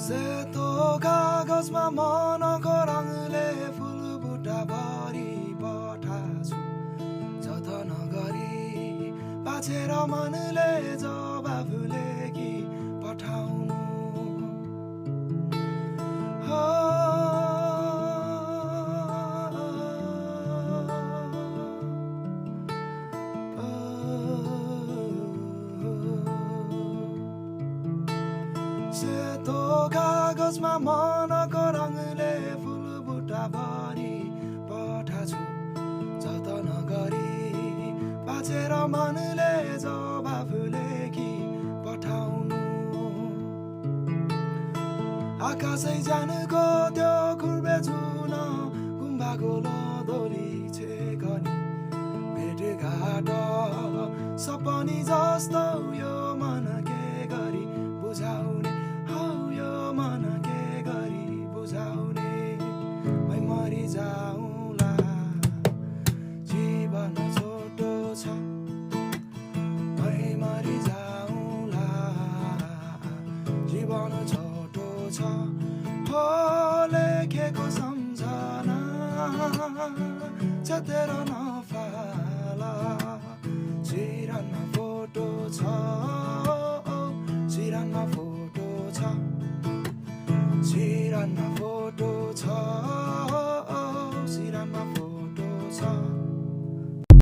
सेतो कागजमा मनको रङले फुल बुट्टा भरि पठाछु जतन गरी बाछेर मनले जवाफ लेखी पठाउनु हो सेतो कागजमा मनको रङले फुल बुट्टा भरि पठाछु जतन गरी बाछेर मनले जवाफ लेखी पठाउनु आकाशै जानको त्यो खुर्बे जुन गुम्बाको लोदोली छेकनी भेटघाट सपनी जस्तो यो मन के गरी बुझाउने हौ यो मन के गरी बुझाउने मै मरि जाउँला जीवन छोटो छ मै मरि जाउँला जीवन छोटो छ हो लेखेको सम्झना चतेर नफाला चिरमा फोटो छ